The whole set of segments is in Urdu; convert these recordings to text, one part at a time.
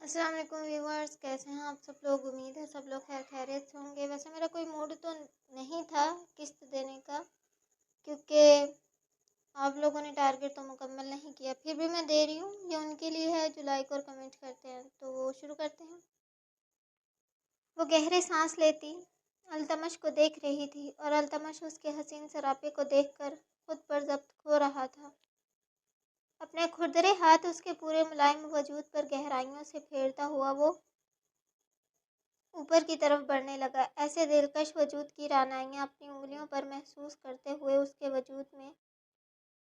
السلام علیکم ویورز، کیسے ہیں آپ سب لوگ؟ امید ہے سب لوگ خیر خیریت سے ہوں گے۔ ویسے میرا کوئی موڈ تو نہیں تھا قسط دینے کا، کیونکہ آپ لوگوں نے ٹارگیٹ تو مکمل نہیں کیا، پھر بھی میں دے رہی ہوں۔ یہ ان کے لیے ہے جو لائک اور کمنٹ کرتے ہیں۔ تو وہ شروع کرتے ہیں۔ وہ گہرے سانس لیتی التمش کو دیکھ رہی تھی، اور التمش اس کے حسین سراپے کو دیکھ کر خود پر ضبط کھو رہا تھا۔ اپنے کھردرے ہاتھ اس کے پورے ملائم وجود پر گہرائیوں سے پھیرتا ہوا وہ اوپر کی طرف بڑھنے لگا۔ ایسے دلکش وجود کی رعنائیاں اپنی انگلیوں پر محسوس کرتے ہوئے اس کے وجود میں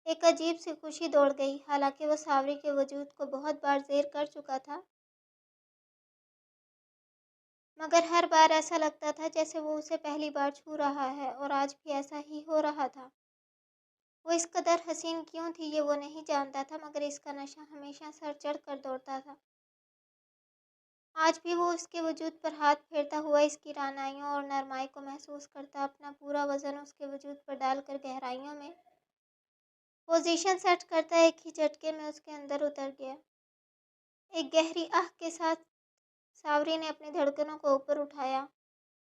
ایک عجیب سی خوشی دوڑ گئی۔ حالانکہ وہ ساوری کے وجود کو بہت بار زیر کر چکا تھا، مگر ہر بار ایسا لگتا تھا جیسے وہ اسے پہلی بار چھو رہا ہے، اور آج بھی ایسا ہی ہو رہا تھا۔ وہ اس قدر حسین کیوں تھی یہ وہ نہیں جانتا تھا، مگر اس کا نشہ ہمیشہ سر چڑھ کر دوڑتا تھا۔ آج بھی وہ اس کے وجود پر ہاتھ پھیرتا ہوا اس کی رعنائیوں اور نرمائی کو محسوس کرتا، اپنا پورا وزن اس کے وجود پر ڈال کر گہرائیوں میں پوزیشن سیٹ کرتا، ایک ہی جھٹکے میں اس کے اندر اتر گیا۔ ایک گہری آہ کے ساتھ ساوری نے اپنی دھڑکنوں کو اوپر اٹھایا،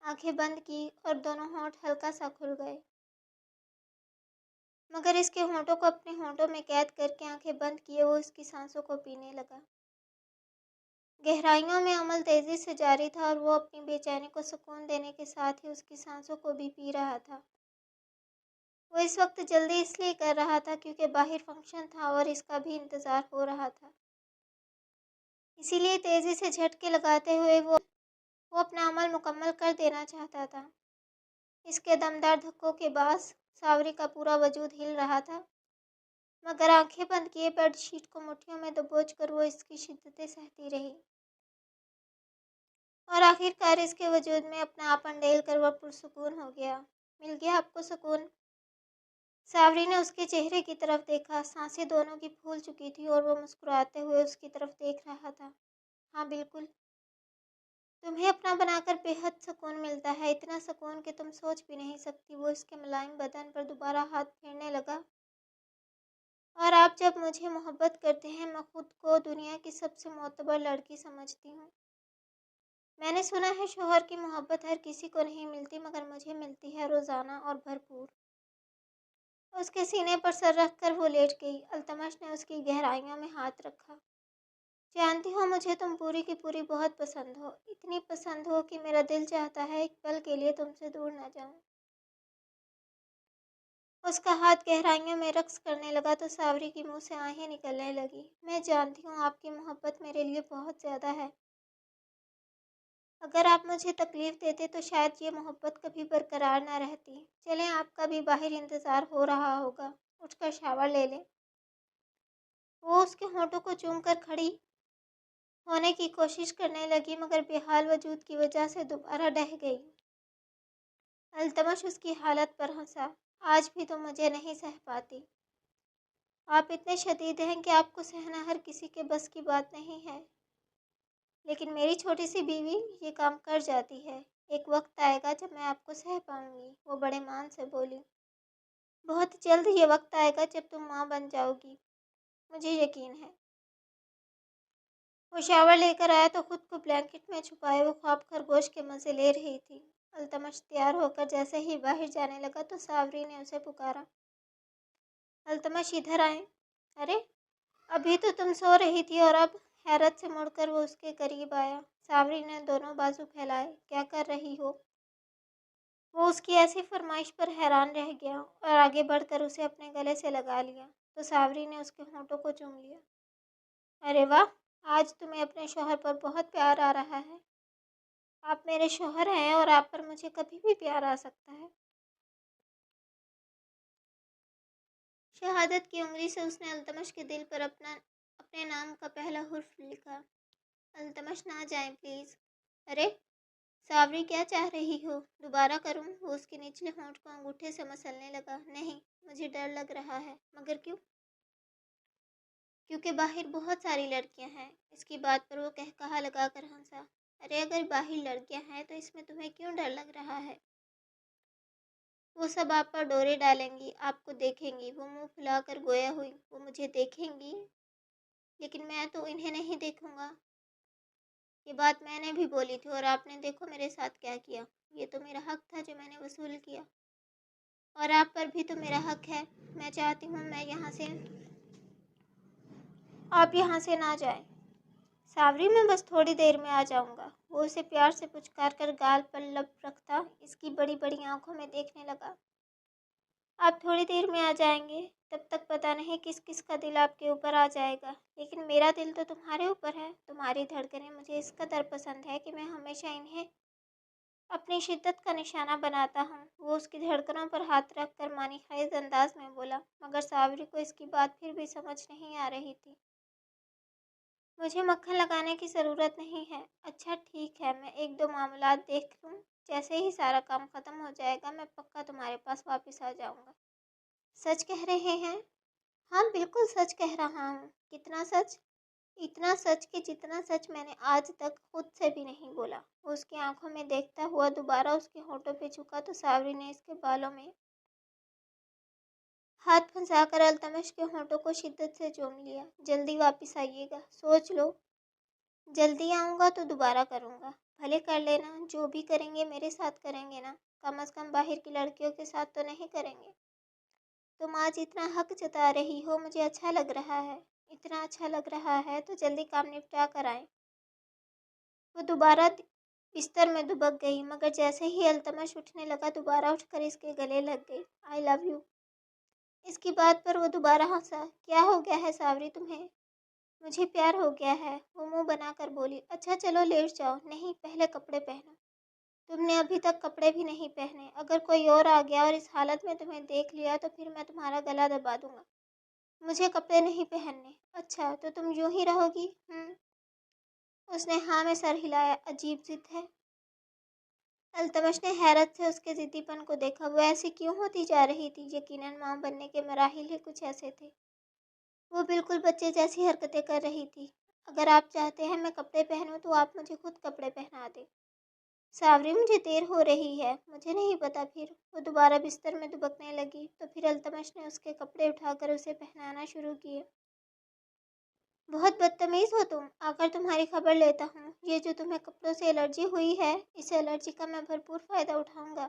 آنکھیں بند کی اور دونوں ہونٹ ہلکا سا کھل گئے، مگر اس کے ہونٹوں کو اپنے ہونٹوں میں قید کر کے آنکھیں بند کیے وہ اس کی سانسوں کو پینے لگا۔ گہرائیوں میں عمل تیزی سے جاری تھا، اور وہ اپنی بے چینی کو سکون دینے کے ساتھ ہی اس کی سانسوں کو بھی پی رہا تھا۔ وہ اس وقت جلدی اس لیے کر رہا تھا کیونکہ باہر فنکشن تھا اور اس کا بھی انتظار ہو رہا تھا، اسی لیے تیزی سے جھٹکے لگاتے ہوئے وہ اپنا عمل مکمل کر دینا چاہتا تھا۔ اس کے دمدار دھکوں کے باعث ساوری کا پورا وجود ہل رہا تھا، مگر آنکھیں بند کیے بیڈ شیٹ کو مٹھیوں میں دبوچ کر وہ اس کی شدتیں سہتی رہی، اور آخر کار اس کے وجود میں اپنا آپ انڈیل کر وہ پرسکون ہو گیا۔ مل گیا آپ کو سکون؟ ساوری نے اس کے چہرے کی طرف دیکھا۔ سانسیں دونوں کی پھول چکی تھی اور وہ مسکراتے ہوئے اس کی طرف دیکھ رہا تھا۔ ہاں بالکل، تمہیں اپنا بنا کر بے حد سکون ملتا ہے، اتنا سکون کہ تم سوچ بھی نہیں سکتی۔ وہ اس کے ملائم بدن پر دوبارہ ہاتھ پھیرنے لگا۔ اور آپ جب مجھے محبت کرتے ہیں، میں خود کو دنیا کی سب سے معتبر لڑکی سمجھتی ہوں۔ میں نے سنا ہے شوہر کی محبت ہر کسی کو نہیں ملتی، مگر مجھے ملتی ہے، روزانہ اور بھرپور۔ اس کے سینے پر سر رکھ کر وہ لیٹ گئی۔ التمش نے اس کی گہرائیوں میں ہاتھ رکھا۔ جانتی ہو مجھے تم پوری کی پوری بہت پسند ہو، اتنی پسند ہو کہ میرا دل چاہتا ہے ایک پل کے لیے تم سے دور نہ جاؤں۔ اس کا ہاتھ گہرائیوں میں رقص کرنے لگا تو ساوری کی منہ سے آہیں نکلنے لگی۔ میں جانتی ہوں آپ کی محبت میرے لیے بہت زیادہ ہے۔ اگر آپ مجھے تکلیف دیتے تو شاید یہ محبت کبھی برقرار نہ رہتی۔ چلیں، آپ کا بھی باہر انتظار ہو رہا ہوگا، اٹھ کر شاور لے لیں۔ وہ اس کے ہونٹوں کو چوم کر کھڑی ہونے کی کوشش کرنے لگی، مگر بے حال وجود کی وجہ سے دوبارہ ڈہ گئی۔ التمش اس کی حالت پر ہنسا۔ آج بھی تم مجھے نہیں سہ پاتی۔ آپ اتنے شدید ہیں کہ آپ کو سہنا ہر کسی کے بس کی بات نہیں ہے، لیکن میری چھوٹی سی بیوی یہ کام کر جاتی ہے۔ ایک وقت آئے گا جب میں آپ کو سہ پاؤں گی، وہ بڑے مان سے بولی۔ بہت جلد یہ وقت آئے گا جب تم ماں بن جاؤ گی، مجھے یقین ہے۔ وہ شاور لے کر آیا تو خود کو بلینکٹ میں چھپائے وہ خواب خرگوش کے مزے لے رہی تھی۔ التمش تیار ہو کر جیسے ہی باہر جانے لگا تو ساوری نے اسے پکارا، التمش ادھر آئیں۔ ارے، ابھی تو تم سو رہی تھی۔ اور اب حیرت سے مڑ کر وہ اس کے قریب آیا۔ ساوری نے دونوں بازو پھیلائے۔ کیا کر رہی ہو؟ وہ اس کی ایسی فرمائش پر حیران رہ گیا اور آگے بڑھ کر اسے اپنے گلے سے لگا لیا تو ساوری نے اس کے ہونٹوں کو چوم لیا۔ ارے واہ، آج تمہیں اپنے شوہر پر بہت پیار آ رہا ہے۔ آپ میرے شوہر ہیں اور آپ پر مجھے کبھی بھی پیار آ سکتا ہے۔ شہادت کی انگلی سے اس نے التمش کے دل پر اپنے نام کا پہلا حرف لکھا۔ التمش نہ جائیں پلیز۔ ارے ساوری، کیا چاہ رہی ہو؟ دوبارہ کروں؟ وہ اس کے نچلے ہونٹ کو انگوٹھے سے مسلنے لگا۔ نہیں، مجھے ڈر لگ رہا ہے۔ مگر کیوں؟ کیونکہ باہر بہت ساری لڑکیاں ہیں۔ اس کی بات پر وہ قہقہا لگا کر ہنسا۔ ارے اگر باہر لڑکیاں ہیں تو اس میں تمہیں کیوں ڈر لگ رہا ہے؟ وہ سب آپ پر ڈورے ڈالیں گی، آپ کو دیکھیں گی۔ وہ منہ پھلا کر گویا ہوئی۔ وہ مجھے دیکھیں گی، لیکن میں تو انہیں نہیں دیکھوں گا۔ یہ بات میں نے بھی بولی تھی اور آپ نے دیکھو میرے ساتھ کیا کیا۔ یہ تو میرا حق تھا جو میں نے وصول کیا، اور آپ پر بھی تو میرا حق ہے۔ میں چاہتی ہوں آپ یہاں سے نہ جائیں۔ ساوری، میں بس تھوڑی دیر میں آ جاؤں گا۔ وہ اسے پیار سے پچکار کر گال پر لب رکھتا اس کی بڑی بڑی آنکھوں میں دیکھنے لگا۔ آپ تھوڑی دیر میں آ جائیں گے، تب تک پتہ نہیں کس کس کا دل آپ کے اوپر آ جائے گا، لیکن میرا دل تو تمہارے اوپر ہے۔ تمہاری دھڑکنیں مجھے اس قدر پسند ہے کہ میں ہمیشہ انہیں اپنی شدت کا نشانہ بناتا ہوں۔ وہ اس کی دھڑکنوں پر ہاتھ رکھ کر معنی خیز انداز میں بولا، مگر ساوری کو اس کی بات پھر بھی سمجھ نہیں آ رہی تھی۔ مجھے مکھن لگانے کی ضرورت نہیں ہے۔ اچھا ٹھیک ہے، میں ایک دو معاملات دیکھ لوں، جیسے ہی سارا کام ختم ہو جائے گا میں پکا تمہارے پاس واپس آ جاؤں گا۔ سچ کہہ رہے ہیں؟ ہاں بالکل سچ کہہ رہا ہوں۔ کتنا سچ؟ اتنا سچ کہ جتنا سچ میں نے آج تک خود سے بھی نہیں بولا۔ وہ اس کی آنکھوں میں دیکھتا ہوا دوبارہ اس کے ہونٹوں پہ جھکا تو ساوری نے اس کے بالوں میں ہاتھ پھنسا کر التمش کے ہونٹوں کو شدت سے چوم لیا۔ جلدی واپس آئیے گا، سوچ لو۔ جلدی آؤں گا تو دوبارہ کروں گا۔ بھلے کر لینا، جو بھی کریں گے میرے ساتھ کریں گے نا، کم از کم باہر کی لڑکیوں کے ساتھ تو نہیں کریں گے۔ تم آج اتنا حق جتا رہی ہو، مجھے اچھا لگ رہا ہے۔ اتنا اچھا لگ رہا ہے تو جلدی کام نپٹا کر آئیں۔ وہ دوبارہ بستر میں دبک گئی، مگر جیسے ہی التمش اٹھنے لگا دوبارہ اٹھ کر اس کے گلے لگ گئی۔ آئی لو یو۔ اس کی بات پر وہ دوبارہ ہنسا۔ کیا ہو گیا ہے ساوری تمہیں؟ مجھے پیار ہو گیا ہے، وہ منہ بنا کر بولی۔ اچھا چلو لیٹ جاؤ۔ نہیں، پہلے کپڑے پہنو۔ تم نے ابھی تک کپڑے بھی نہیں پہنے۔ اگر کوئی اور آ گیا اور اس حالت میں تمہیں دیکھ لیا تو پھر میں تمہارا گلا دبا دوں گا۔ مجھے کپڑے نہیں پہننے۔ اچھا تو تم یوں ہی رہو گی؟ اس نے ہاں میں سر ہلایا۔ عجیب ضد ہے۔ التمش نے حیرت سے اس کے ضدی پن کو دیکھا۔ وہ ایسی کیوں ہوتی جا رہی تھی؟ یقیناً ماں بننے کے مراحل ہی کچھ ایسے تھے۔ وہ بالکل بچے جیسی حرکتیں کر رہی تھی۔ اگر آپ چاہتے ہیں میں کپڑے پہنوں تو آپ مجھے خود کپڑے پہنا دیں۔ ساوری، مجھے دیر ہو رہی ہے۔ مجھے نہیں پتا۔ پھر وہ دوبارہ بستر میں دبکنے لگی تو پھر التمش نے اس کے کپڑے اٹھا کر اسے پہنانا شروع کیے۔ بہت بدتمیز ہو تم۔ آ کر تمہاری خبر لیتا ہوں۔ یہ جو تمہیں کپڑوں سے الرجی ہوئی ہے، اس الرجی کا میں بھرپور فائدہ اٹھاؤں گا۔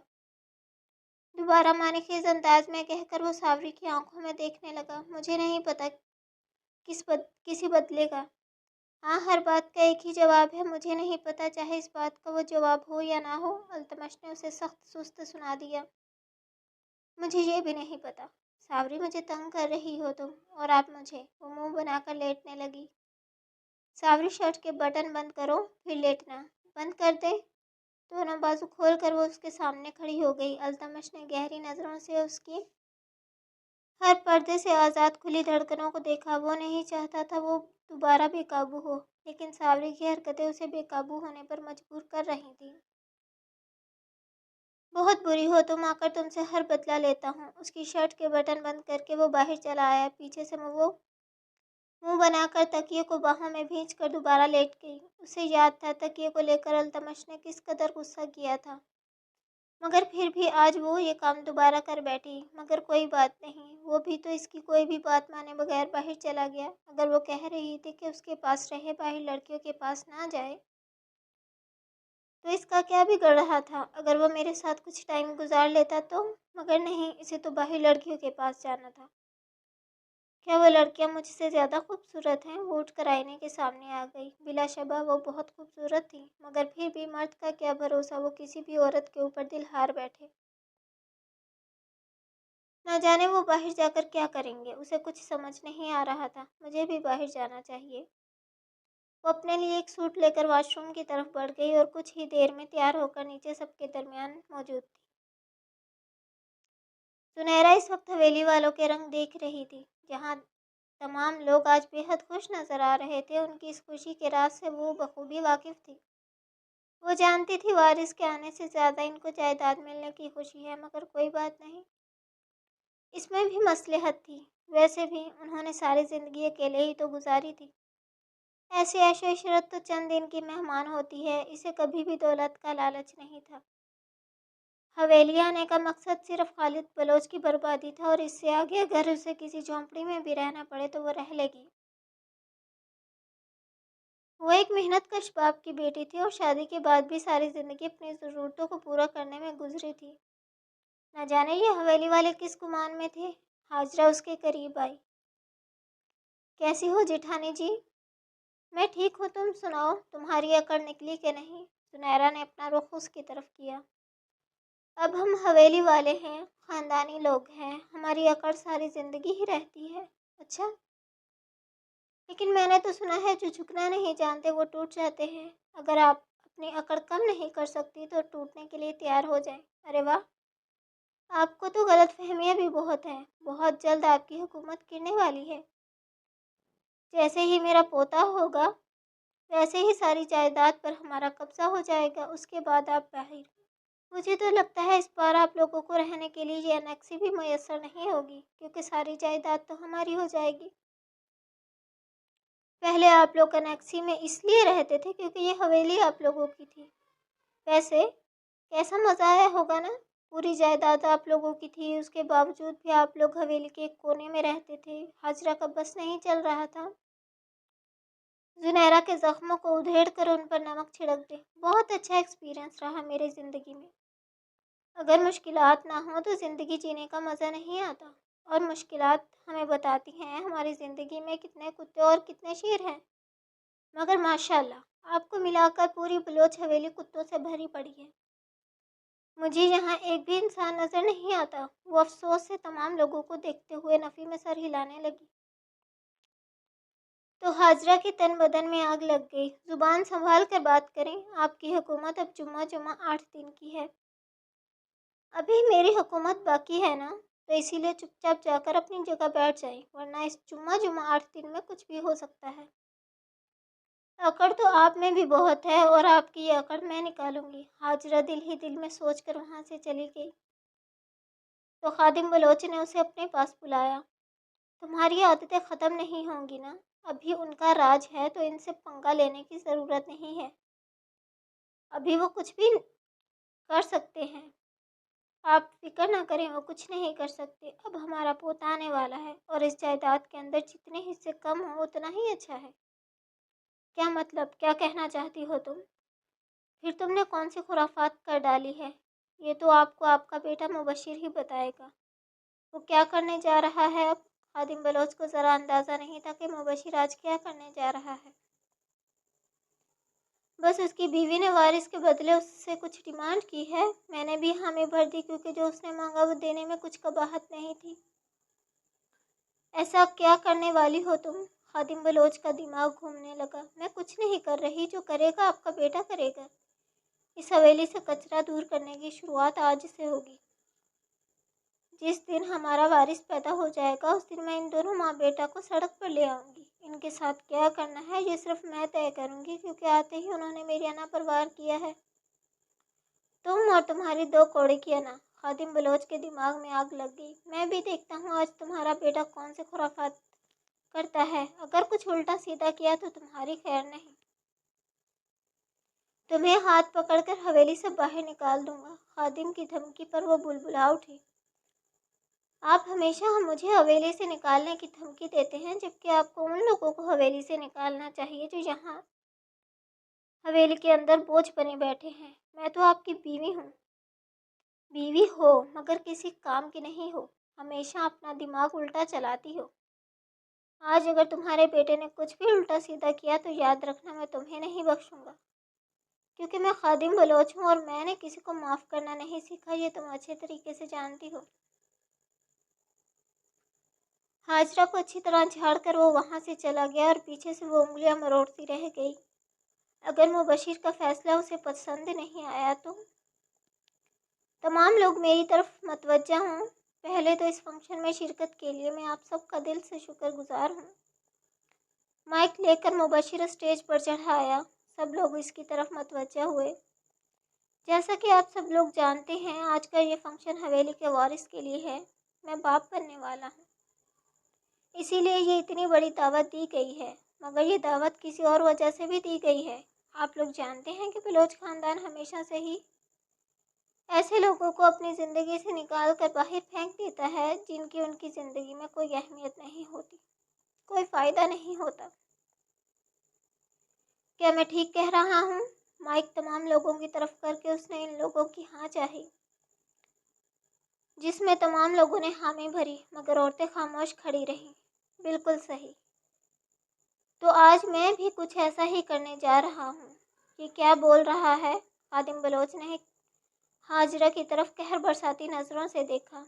دوبارہ معنی خیز انداز میں کہہ کر وہ ساوری کی آنکھوں میں دیکھنے لگا۔ مجھے نہیں پتا کسی بدلے کا۔ ہاں، ہر بات کا ایک ہی جواب ہے۔ مجھے نہیں پتا، چاہے اس بات کا وہ جواب ہو یا نہ ہو۔ التمش نے اسے سخت سست سنا دیا۔ مجھے یہ بھی نہیں پتا۔ ساوری، مجھے تنگ کر رہی ہو تم، اور آپ مجھے۔ وہ منہ بنا کر لیٹنے لگی۔ ساوری، شرٹ کے بٹن بند کرو، پھر لیٹنا۔ بند کر دے؟ دونوں بازو کھول کر وہ اس کے سامنے کھڑی ہو گئی۔ التمش نے گہری نظروں سے اس کی ہر پردے سے آزاد کھلی دھڑکنوں کو دیکھا۔ وہ نہیں چاہتا تھا وہ دوبارہ بے قابو ہو، لیکن ساوری کی حرکتیں اسے بے قابو ہونے پر مجبور کر رہی تھیں۔ بہت بری ہو تم، آ کر تم سے ہر بدلہ لیتا ہوں۔ اس کی شرٹ کے بٹن بند کر کے وہ باہر چلا آیا۔ پیچھے سے وہ منہ بنا کر تکیے کو باہوں میں بھینچ کر دوبارہ لیٹ گئی۔ اسے یاد تھا تکیے کو لے کر التمش نے کس قدر غصہ کیا تھا، مگر پھر بھی آج وہ یہ کام دوبارہ کر بیٹھی۔ مگر کوئی بات نہیں، وہ بھی تو اس کی کوئی بھی بات مانے بغیر باہر چلا گیا۔ اگر وہ کہہ رہی تھی کہ اس کے پاس رہے، باہر لڑکیوں کے پاس نہ جائے، تو اس کا کیا بگڑ رہا تھا؟ اگر وہ میرے ساتھ کچھ ٹائم گزار لیتا تو؟ مگر نہیں، اسے تو باہر لڑکیوں کے پاس جانا تھا۔ کیا وہ لڑکیاں مجھ سے زیادہ خوبصورت ہیں؟ وہ اٹھ کر آئینے کے سامنے آ گئی۔ بلا شبہ وہ بہت خوبصورت تھی، مگر پھر بھی مرد کا کیا بھروسہ وہ کسی بھی عورت کے اوپر دل ہار بیٹھے۔ نہ جانے وہ باہر جا کر کیا کریں گے، اسے کچھ سمجھ نہیں آ رہا تھا۔ مجھے بھی باہر جانا چاہیے۔ وہ اپنے لیے ایک سوٹ لے کر واش روم کی طرف بڑھ گئی اور کچھ ہی دیر میں تیار ہو کر نیچے سب کے درمیان موجود تھی۔ سنیرا اس وقت حویلی والوں کے رنگ دیکھ رہی تھی۔ جہاں تمام لوگ آج بے حد خوش نظر آ رہے تھے، ان کی اس خوشی کے راز سے وہ بخوبی واقف تھی۔ وہ جانتی تھی وارث کے آنے سے زیادہ ان کو جائیداد ملنے کی خوشی ہے، مگر کوئی بات نہیں، اس میں بھی مصلحت تھی۔ ویسے بھی انہوں نے ساری زندگی اکیلے ہی تو گزاری تھی۔ ایسی عیش و عشرت تو چند دن کی مہمان ہوتی ہے۔ اسے کبھی بھی دولت کا لالچ نہیں تھا۔ حویلی آنے کا مقصد صرف خالد بلوچ کی بربادی تھا، اور اس سے آگے اگر اسے کسی جھونپڑی میں بھی رہنا پڑے تو وہ رہ لے گی۔ وہ ایک محنت کش باپ کی بیٹی تھی اور شادی کے بعد بھی ساری زندگی اپنی ضرورتوں کو پورا کرنے میں گزری تھی۔ نہ جانے یہ حویلی والے کس گمان میں تھے۔ ہاجرہ اس کے قریب آئی۔ کیسی ہو جیٹھانی جی؟ میں ٹھیک ہوں، تم سناؤ، تمہاری اکڑ نکلی کہ نہیں؟ زنیرہ نے اپنا رخ اس کی طرف کیا۔ اب ہم حویلی والے ہیں، خاندانی لوگ ہیں، ہماری اکڑ ساری زندگی ہی رہتی ہے۔ اچھا، لیکن میں نے تو سنا ہے جو جھکنا نہیں جانتے وہ ٹوٹ جاتے ہیں۔ اگر آپ اپنی اکڑ کم نہیں کر سکتی تو ٹوٹنے کے لیے تیار ہو جائیں۔ ارے واہ، آپ کو تو غلط فہمیاں بھی بہت ہیں۔ بہت جلد آپ کی حکومت گرنے والی ہے۔ جیسے ہی میرا پوتا ہوگا ویسے ہی ساری جائیداد پر ہمارا قبضہ ہو جائے گا، اس کے بعد آپ باہر۔ مجھے تو لگتا ہے اس بار آپ لوگوں کو رہنے کے لیے یہ انیکسی بھی میسر نہیں ہوگی، کیونکہ ساری جائیداد تو ہماری ہو جائے گی۔ پہلے آپ لوگ انیکسی میں اس لیے رہتے تھے کیونکہ یہ حویلی آپ لوگوں کی تھی۔ ویسے کیسا مزہ آیا ہوگا نا؟ پوری جائیداد آپ لوگوں کی تھی، اس کے باوجود بھی آپ لوگ حویلی کے ایک کونے میں رہتے تھے۔ ہاجرہ کا بس نہیں چل رہا تھا۔ زنیرہ کے زخموں کو ادھیڑ کر ان پر نمک چھڑک دے۔ بہت اچھا ایکسپیرئنس رہا میری زندگی میں۔ اگر مشکلات نہ ہوں تو زندگی جینے کا مزہ نہیں آتا، اور مشکلات ہمیں بتاتی ہیں ہماری زندگی میں کتنے کتے اور کتنے شیر ہیں۔ مگر ماشاءاللہ آپ کو ملا کر پوری بلوچ حویلی کتوں سے بھری پڑی ہے۔ مجھے یہاں ایک بھی انسان نظر نہیں آتا۔ وہ افسوس سے تمام لوگوں کو دیکھتے ہوئے نفی میں سر ہلانے لگی۔ تو ہاجرہ کے تن بدن میں آگ لگ گئی۔ زبان سنبھال کر بات کریں، آپ کی حکومت اب جمعہ 8 دن کی ہے۔ ابھی میری حکومت باقی ہے نا، تو اسی لیے چپ چاپ جا کر اپنی جگہ بیٹھ جائیں، ورنہ اس جمعہ 8 دن میں کچھ بھی ہو سکتا ہے۔ اکڑ تو آپ میں بھی بہت ہے، اور آپ کی یہ اکڑ میں نکالوں گی۔ ہاجرہ دل ہی دل میں سوچ کر وہاں سے چلی گئی۔ تو خادم بلوچ نے اسے اپنے پاس بلایا۔ تمہاری عادتیں ختم نہیں ہوں گی نا؟ ابھی ان کا راج ہے تو ان سے پنگا لینے کی ضرورت نہیں ہے۔ ابھی وہ کچھ بھی کر سکتے ہیں۔ آپ فکر نہ کریں، وہ کچھ نہیں کر سکتے۔ اب ہمارا پوتا آنے والا ہے، اور اس جائیداد کے اندر جتنے حصے کم ہوں اتنا ہی اچھا ہے۔ کیا مطلب؟ کیا کہنا چاہتی ہو تم؟ پھر تم نے کون سی خرافات کر ڈالی ہے؟ یہ تو آپ کو آپ کا بیٹا مبشر ہی بتائے گا۔ وہ کیا کرنے جا رہا ہے اب؟ خادم بلوچ کو ذرا اندازہ نہیں تھا کہ مبشر آج کیا کرنے جا رہا ہے۔ بس اس کی بیوی نے وارث کے بدلے اس سے کچھ ڈیمانڈ کی ہے۔ میں نے بھی حامی بھر دی کیونکہ جو اس نے مانگا وہ دینے میں کچھ قباحت نہیں تھی۔ ایسا کیا کرنے والی ہو تم؟ خادم بلوچ کا دماغ گھومنے لگا۔ میں کچھ نہیں کر رہی، جو کرے گا آپ کا بیٹا کرے گا۔ اس حویلی سے کچرا دور کرنے کی شروعات آج سے ہوگی۔ جس دن ہمارا وارث پیدا ہو جائے گا اس دن میں ان دونوں ماں بیٹا کو سڑک پر لے آؤں گی۔ ان کے ساتھ کیا کرنا ہے یہ صرف میں طے کروں گی، کیونکہ آتے ہی انہوں نے میری انا پر وار کیا ہے۔ تم اور تمہاری 2 کوڑے کی انا۔ خادم بلوچ کے دماغ میں آگ لگ گئی۔ میں بھی دیکھتا ہوں آج تمہارا بیٹا کون سے خرافات کرتا ہے۔ اگر کچھ الٹا سیدھا کیا تو تمہاری خیر نہیں۔ تمہیں ہاتھ پکڑ کر حویلی سے باہر نکال دوں گا۔ خادم کی دھمکی پر وہ بلبلا اٹھی۔ آپ ہمیشہ مجھے حویلی سے نکالنے کی دھمکی دیتے ہیں، جبکہ آپ کو ان لوگوں کو حویلی سے نکالنا چاہیے جو یہاں حویلی کے اندر بوجھ بنے بیٹھے ہیں۔ میں تو آپ کی بیوی ہوں۔ بیوی ہو مگر کسی کام کی نہیں ہو، ہمیشہ اپنا دماغ الٹا چلاتی ہو۔ آج اگر تمہارے بیٹے نے کچھ بھی الٹا سیدھا کیا تو یاد رکھنا میں تمہیں نہیں بخشوں گا، کیونکہ میں خادم بلوچ ہوں اور میں نے کسی کو معاف کرنا نہیں سیکھا، یہ تم اچھے طریقے سے جانتی ہو۔ ہاجرہ کو اچھی طرح جھاڑ کر وہ وہاں سے چلا گیا اور پیچھے سے وہ انگلیاں مروڑتی رہ گئی۔ اگر مبشر کا فیصلہ اسے پسند نہیں آیا تو تمام لوگ میری طرف متوجہ ہوں۔ پہلے تو اس فنکشن میں شرکت کے لیے میں آپ سب کا دل سے شکر گزار ہوں۔ مائک لے کر مبشر اسٹیج پر چڑھا آیا۔ سب لوگ اس کی طرف متوجہ ہوئے۔ جیسا کہ آپ سب لوگ جانتے ہیں آج کا یہ فنکشن حویلی کے وارث کے لیے ہے۔ میں باپ بننے والا ہوں، اسی لیے یہ اتنی بڑی دعوت دی گئی ہے، مگر یہ دعوت کسی اور وجہ سے بھی دی گئی ہے۔ آپ لوگ جانتے ہیں کہ بلوچ خاندان ہمیشہ سے ہی ایسے لوگوں کو اپنی زندگی سے نکال کر باہر پھینک دیتا ہے جن کی ان کی زندگی میں کوئی اہمیت نہیں ہوتی، کوئی فائدہ نہیں ہوتا۔ کیا میں ٹھیک کہہ رہا ہوں؟ مائک تمام لوگوں کی طرف کر کے اس نے ان لوگوں کی ہاں چاہی، جس میں تمام لوگوں نے حامی بھری، مگر عورتیں خاموش کھڑی رہیں۔ بالکل صحیح، تو آج میں بھی کچھ ایسا ہی کرنے جا رہا ہوں۔ یہ کیا بول رہا ہے؟ خادم بلوچ نے ہاجرہ کی طرف قہر برساتی نظروں سے دیکھا۔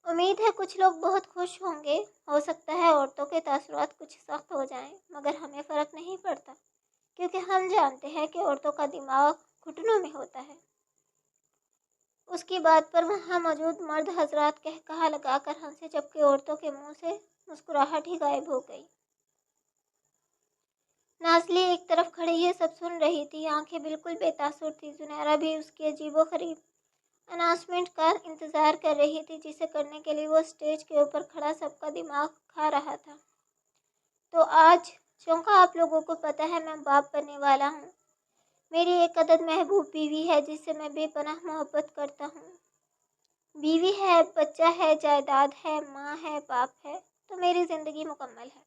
امید ہے کچھ لوگ بہت خوش ہوں گے، ہو سکتا ہے عورتوں کے تاثرات کچھ سخت ہو جائیں، مگر ہمیں فرق نہیں پڑتا، کیونکہ ہم جانتے ہیں کہ عورتوں کا دماغ گھٹنوں میں ہوتا ہے۔ اس کی بات پر وہاں موجود مرد حضرات قہقہا لگا کر ہنسے، جبکہ عورتوں کے منہ سے مسکراہٹ ہی غائب ہو گئی۔ نازلی ایک طرف کھڑی یہ سب سن رہی تھی، آنکھیں بالکل بے تاثر تھی۔ زنیرہ بھی اس کی عجیب و غریب اناؤنسمنٹ کا انتظار کر رہی تھی، جسے کرنے کے لیے وہ اسٹیج کے اوپر کھڑا سب کا دماغ کھا رہا تھا۔ تو آج چونکہ آپ لوگوں کو پتہ ہے میں باپ بننے والا ہوں، میری ایک عدد محبوب بیوی ہے جس سے میں بے پناہ محبت کرتا ہوں۔ بیوی ہے، بچہ ہے، جائیداد ہے، ماں ہے، باپ ہے، تو میری زندگی مکمل ہے۔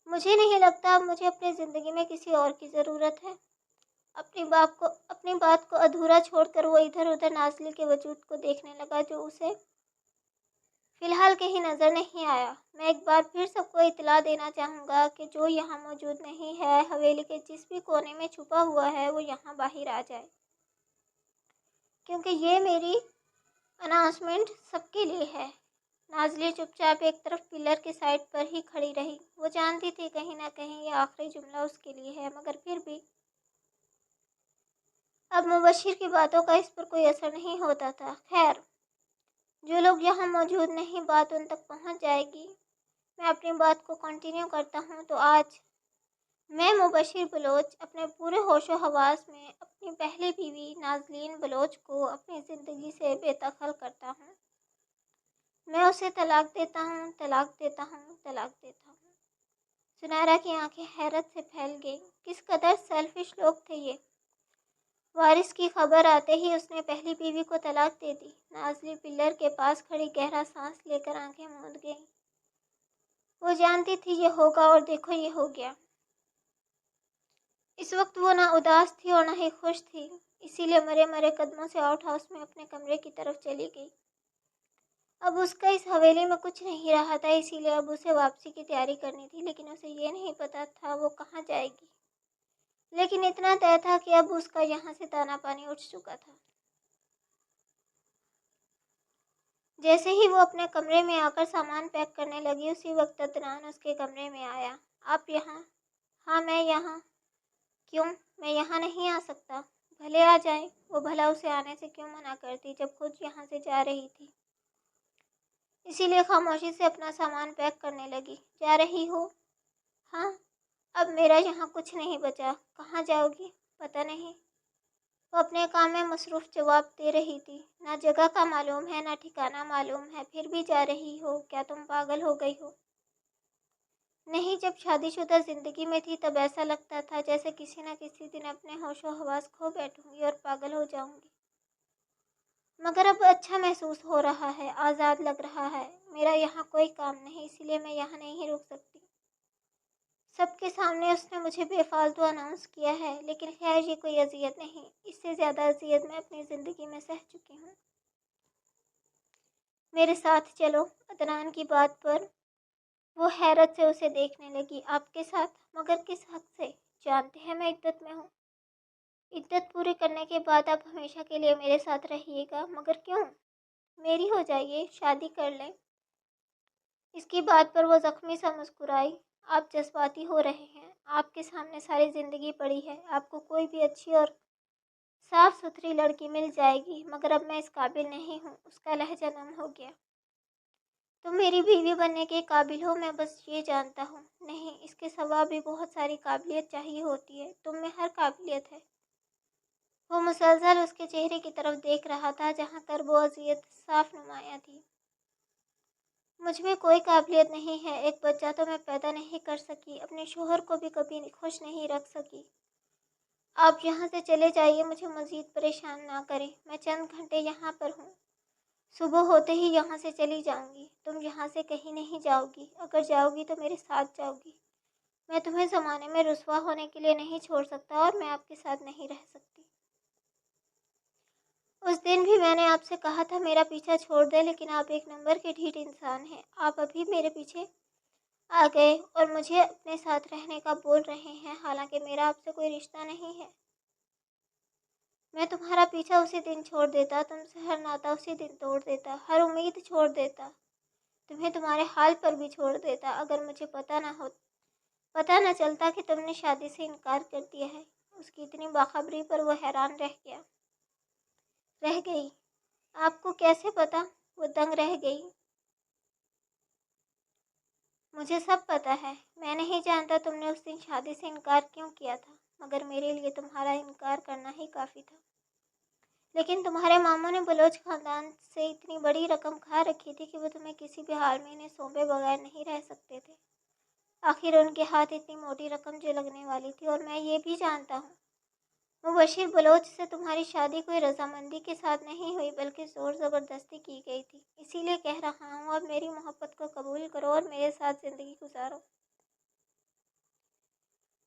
مجھے نہیں لگتا اب مجھے اپنی زندگی میں کسی اور کی ضرورت ہے۔ اپنی بات کو ادھورا چھوڑ کر وہ ادھر ادھر نازلی کے وجود کو دیکھنے لگا، جو اسے فی الحال کہیں نظر نہیں آیا۔ میں ایک بار پھر سب کو اطلاع دینا چاہوں گا کہ جو یہاں موجود نہیں ہے، حویلی کے جس بھی کونے میں چھپا ہوا ہے، وہ یہاں باہر آ جائے، کیونکہ یہ میری اناؤنسمنٹ سب کے لیے ہے۔ نازلی چپ چاپ ایک طرف پلر کے سائڈ پر ہی کھڑی رہی۔ وہ جانتی تھی کہیں نہ کہیں یہ آخری جملہ اس کے لیے ہے، مگر پھر بھی اب مبشر کی باتوں کا اس پر کوئی اثر نہیں ہوتا تھا۔ خیر، جو لوگ یہاں موجود نہیں، بات ان تک پہنچ جائے گی۔ میں اپنی بات کو کنٹینیو کرتا ہوں۔ تو آج میں مبشر بلوچ اپنے پورے ہوش و حواس میں اپنی پہلی بیوی نازلین بلوچ کو اپنی زندگی سے بے دخل کرتا ہوں۔ میں اسے طلاق دیتا ہوں، طلاق دیتا ہوں، طلاق دیتا ہوں۔ زنیرہ کی آنکھیں حیرت سے پھیل گئیں۔ کس قدر سیلفش لوگ تھے یہ! وارث کی خبر آتے ہی اس نے پہلی بیوی کو طلاق دے دی۔ نازلی پلر کے پاس کھڑی گہرا سانس لے کر آنکھیں موند گئی۔ وہ جانتی تھی یہ ہوگا، اور دیکھو یہ ہو گیا۔ اس وقت وہ نہ اداس تھی اور نہ ہی خوش تھی، اسی لیے مرے مرے قدموں سے آؤٹ ہاؤس میں اپنے کمرے کی طرف چلی گئی۔ اب اس کا اس حویلی میں کچھ نہیں رہا تھا، اسی لیے اب اسے واپسی کی تیاری کرنی تھی، لیکن اسے یہ نہیں پتا تھا وہ کہاں جائے گی۔ لیکن اتنا طے تھا کہ اب اس کا یہاں سے دانا پانی اٹھ چکا تھا۔ جیسے ہی وہ اپنے کمرے میں آ کر سامان پیک کرنے لگی، اسی وقت عدنان اس کے کمرے میں آیا۔ آپ یہاں؟ ہاں میں یہاں۔ کیوں؟ میں یہاں نہیں آ سکتا؟ بھلے آ جائیں۔ وہ بھلا اسے آنے سے کیوں منع کرتی جب خود یہاں سے جا رہی تھی؟ اسی لیے خاموشی سے اپنا سامان پیک کرنے لگی۔ جا رہی ہو؟ ہاں، اب میرا یہاں کچھ نہیں بچا۔ کہاں جاؤ گی؟ پتہ نہیں۔ وہ اپنے کام میں مصروف جواب دے رہی تھی۔ نہ جگہ کا معلوم ہے، نہ ٹھکانہ معلوم ہے، پھر بھی جا رہی ہو؟ کیا تم پاگل ہو گئی ہو؟ نہیں، جب شادی شدہ زندگی میں تھی تب ایسا لگتا تھا جیسے کسی نہ کسی دن اپنے ہوش و حواس کھو بیٹھوں گی اور پاگل ہو جاؤں گی، مگر اب اچھا محسوس ہو رہا ہے، آزاد لگ رہا ہے۔ میرا یہاں کوئی کام نہیں، اسی لیے میں یہاں نہیں رک سکتی۔ سب کے سامنے اس نے مجھے بے فالتو اناؤنس کیا ہے، لیکن خیر یہ کوئی اذیت نہیں، اس سے زیادہ اذیت میں اپنی زندگی میں سہ چکی ہوں۔ میرے ساتھ چلو۔ عدنان کی بات پر وہ حیرت سے اسے دیکھنے لگی۔ آپ کے ساتھ؟ مگر کس حق سے؟ جانتے ہیں میں عدت میں ہوں۔ عدت پوری کرنے کے بعد آپ ہمیشہ کے لیے میرے ساتھ رہیے گا، مگر کیوں؟ میری ہو جائیے، شادی کر لیں۔ اس کی بات پر وہ زخمی سا مسکرائی۔ آپ جذباتی ہو رہے ہیں، آپ کے سامنے ساری زندگی پڑی ہے، آپ کو کوئی بھی اچھی اور صاف ستھری لڑکی مل جائے گی، مگر اب میں اس قابل نہیں ہوں۔ اس کا لہجہ نم ہو گیا۔ تم میری بیوی بننے کے قابل ہو، میں بس یہ جانتا ہوں۔ نہیں، اس کے سوا بھی بہت ساری قابلیت چاہیے ہوتی ہے، تم میں ہر قابلیت ہے۔ وہ مسلسل اس کے چہرے کی طرف دیکھ رہا تھا، جہاں کرب و اذیت صاف نمایاں تھی۔ مجھ میں کوئی قابلیت نہیں ہے، ایک بچہ تو میں پیدا نہیں کر سکی، اپنے شوہر کو بھی کبھی خوش نہیں رکھ سکی۔ آپ یہاں سے چلے جائیے، مجھے مزید پریشان نہ کریں، میں چند گھنٹے یہاں پر ہوں، صبح ہوتے ہی یہاں سے چلی جاؤں گی۔ تم یہاں سے کہیں نہیں جاؤ گی، اگر جاؤ گی تو میرے ساتھ جاؤ گی۔ میں تمہیں زمانے میں رسوا ہونے کے لیے نہیں چھوڑ سکتا اور میں آپ کے ساتھ نہیں رہ سکتی۔ اس دن بھی میں نے آپ سے کہا تھا میرا پیچھا چھوڑ دیں، لیکن آپ ایک نمبر کے ڈھیٹ انسان ہیں۔ آپ ابھی میرے پیچھے آ گئے اور مجھے اپنے ساتھ رہنے کا بول رہے ہیں، حالانکہ میرا آپ سے کوئی رشتہ نہیں ہے۔ میں تمہارا پیچھا اسی دن چھوڑ دیتا، تم سے ہر ناطہ اسی دن توڑ دیتا، ہر امید چھوڑ دیتا، تمہیں تمہارے حال پر بھی چھوڑ دیتا، اگر مجھے پتہ نہ چلتا کہ تم نے شادی سے انکار کر دیا ہے۔ اس کی اتنی باخبری پر وہ حیران رہ گئی۔ آپ کو کیسے پتا؟ وہ دنگ رہ گئی۔ مجھے سب پتہ ہے۔ میں نہیں جانتا تم نے اس دن شادی سے انکار کیوں کیا تھا، مگر میرے لیے تمہارا انکار کرنا ہی کافی تھا۔ لیکن تمہارے ماموں نے بلوچ خاندان سے اتنی بڑی رقم کھا رکھی تھی کہ وہ تمہیں کسی بھی حال میں انہیں سونپے بغیر نہیں رہ سکتے تھے۔ آخر ان کے ہاتھ اتنی موٹی رقم جو لگنے والی تھی، اور میں یہ بھی جانتا ہوں مبشر بلوچ سے تمہاری شادی کوئی رضامندی کے ساتھ نہیں ہوئی، بلکہ زور زبردستی کی گئی تھی۔ اسی لیے کہہ رہا ہوں، اب میری محبت کو قبول کرو اور میرے ساتھ زندگی گزارو۔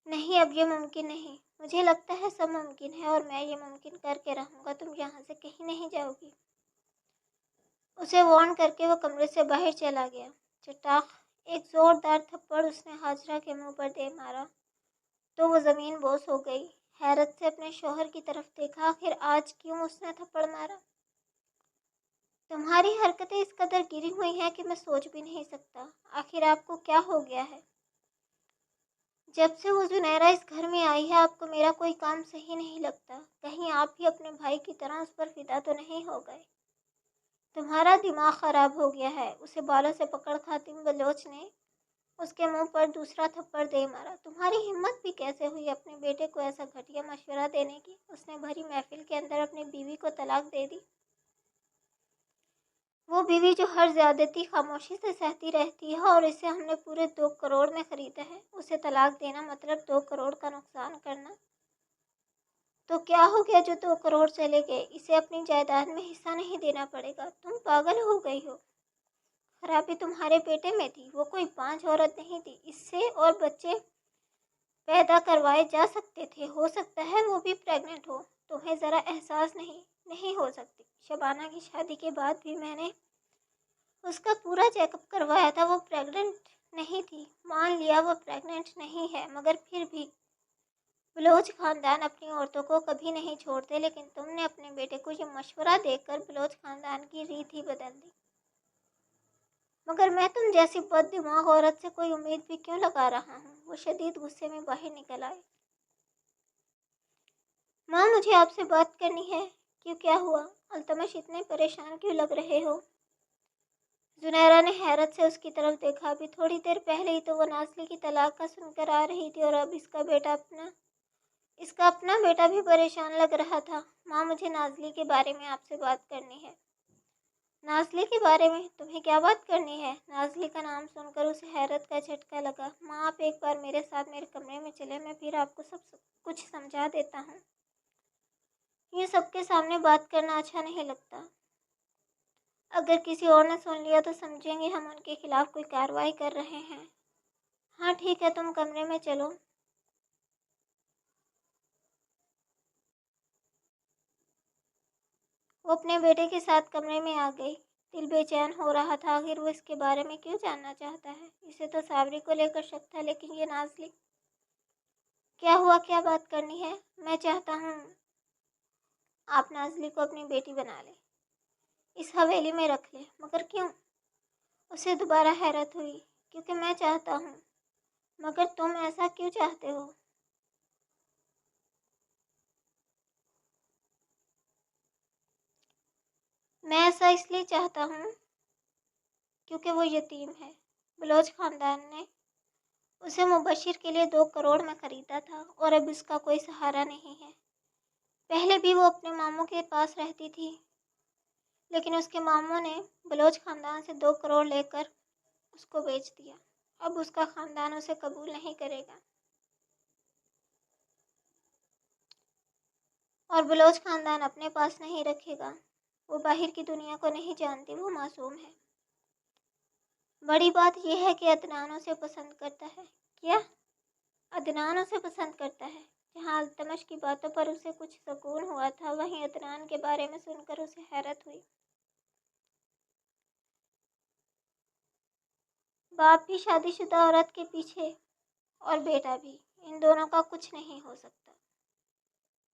نہیں، اب یہ ممکن نہیں۔ مجھے لگتا ہے سب ممکن ہے، اور میں یہ ممکن کر کے رہوں گا۔ تم یہاں سے کہیں نہیں جاؤ گی۔ اسے وارن کر کے وہ کمرے سے باہر چلا گیا۔ چٹاخ! ایک زوردار تھپڑ اس نے ہاجرہ کے منہ پر دے مارا تو وہ زمین بوس ہو گئی۔ حیرت سے اپنے شوہر کی طرف دیکھا، آخر آج کیوں اس نے تھپڑ مارا؟ تمہاری حرکتیں اس قدر گری ہوئی ہیں کہ میں سوچ بھی نہیں سکتا۔ آخر آپ کو کیا ہو گیا ہے؟ جب سے وہ زنیرہ اس گھر میں آئی ہے، آپ کو میرا کوئی کام صحیح نہیں لگتا۔ کہیں آپ بھی اپنے بھائی کی طرح اس پر فدا تو نہیں ہو گئے؟ تمہارا دماغ خراب ہو گیا ہے۔ اسے بالوں سے پکڑ خاتون بلوچ نے اس کے منہ پر دوسرا تھپڑ دے مارا۔ تمہاری ہمت بھی کیسے ہوئی اپنے بیٹے کو ایسا گھٹیا مشورہ دینے کی؟ اس نے بھری محفل کے اندر اپنی بیوی کو طلاق دے دی۔ وہ بیوی جو ہر زیادتی خاموشی سے سہتی رہتی ہے، اور اسے ہم نے پورے 2 کروڑ میں خریدا ہے۔ اسے طلاق دینا مطلب 2 کروڑ کا نقصان کرنا۔ تو کیا ہو گیا جو 2 کروڑ چلے گئے؟ اسے اپنی جائیداد میں حصہ نہیں دینا پڑے گا؟ تم پاگل ہو گئی ہو۔ خرابی تمہارے بیٹے میں تھی، وہ کوئی پانچ عورت نہیں تھی۔ اس سے اور بچے پیدا کروائے جا سکتے تھے، ہو سکتا ہے وہ بھی پریگننٹ ہو۔ تمہیں ذرا احساس نہیں ہو سکتی۔ شبانہ کی شادی کے بعد بھی میں نے اس کا پورا چیک اپ کروایا تھا، وہ پریگننٹ نہیں تھی۔ مان لیا وہ پریگننٹ نہیں ہے، مگر پھر بھی بلوچ خاندان اپنی عورتوں کو کبھی نہیں چھوڑتے، لیکن تم نے اپنے بیٹے کو یہ مشورہ دے کر بلوچ خاندان کی ریت ہی بدل دی۔ مگر میں تم جیسی بد دماغ عورت سے کوئی امید بھی کیوں لگا رہا ہوں؟ وہ شدید غصے میں باہر نکل آئے۔ ماں، مجھے آپ سے بات کرنی ہے۔ کیوں، کیا ہوا؟ التمش، اتنے پریشان کیوں لگ رہے ہو؟ زنیرہ نے حیرت سے اس کی طرف دیکھا۔ ابھی تھوڑی دیر پہلے ہی تو وہ نازلی کی طلاق کا سن کر آ رہی تھی، اور اب اس کا اپنا بیٹا بھی پریشان لگ رہا تھا۔ ماں، مجھے نازلی کے بارے میں آپ سے بات کرنی ہے۔ نازلی کے بارے میں؟ تمہیں کیا بات کرنی ہے؟ نازلی کا نام سن کر اسے حیرت کا جھٹکا لگا۔ ماں، آپ ایک بار میرے ساتھ میرے کمرے میں چلیں، میں پھر آپ کو سب کچھ سمجھا دیتا ہوں۔ یہ سب کے سامنے بات کرنا اچھا نہیں لگتا۔ اگر کسی اور نے سن لیا تو سمجھیں گے ہم ان کے خلاف کوئی کارروائی کر رہے ہیں۔ ہاں ٹھیک ہے، تم کمرے میں چلو۔ وہ اپنے بیٹے کے ساتھ کمرے میں آ گئی۔ دل بے چین ہو رہا تھا، آخر وہ اس کے بارے میں کیوں جاننا چاہتا ہے؟ اسے تو صابری کو لے کر شک تھا، لیکن یہ نازلی؟ کیا ہوا؟ کیا بات کرنی ہے؟ میں چاہتا ہوں آپ نازلی کو اپنی بیٹی بنا لیں، اس حویلی میں رکھ لیں۔ مگر کیوں؟ اسے دوبارہ حیرت ہوئی۔ کیونکہ میں چاہتا ہوں۔ مگر تم ایسا کیوں چاہتے ہو؟ میں ایسا اس لیے چاہتا ہوں کیونکہ وہ یتیم ہے۔ بلوچ خاندان نے اسے مبشر کے لیے 2 کروڑ میں خریدا تھا، اور اب اس کا کوئی سہارا نہیں ہے۔ پہلے بھی وہ اپنے ماموں کے پاس رہتی تھی، لیکن اس کے ماموں نے بلوچ خاندان سے 2 کروڑ لے کر اس کو بیچ دیا۔ اب اس کا خاندان اسے قبول نہیں کرے گا، اور بلوچ خاندان اپنے پاس نہیں رکھے گا۔ وہ باہر کی دنیا کو نہیں جانتی، وہ معصوم ہے۔ بڑی بات یہ ہے کہ عدنان اسے پسند کرتا ہے۔ کیا؟ عدنان اسے پسند کرتا ہے۔ جہاں التمش کی باتوں پر اسے کچھ سکون ہوا تھا، وہیں عدنان کے بارے میں سن کر اسے حیرت ہوئی۔ باپ بھی شادی شدہ عورت کے پیچھے اور بیٹا بھی، ان دونوں کا کچھ نہیں ہو سکتا۔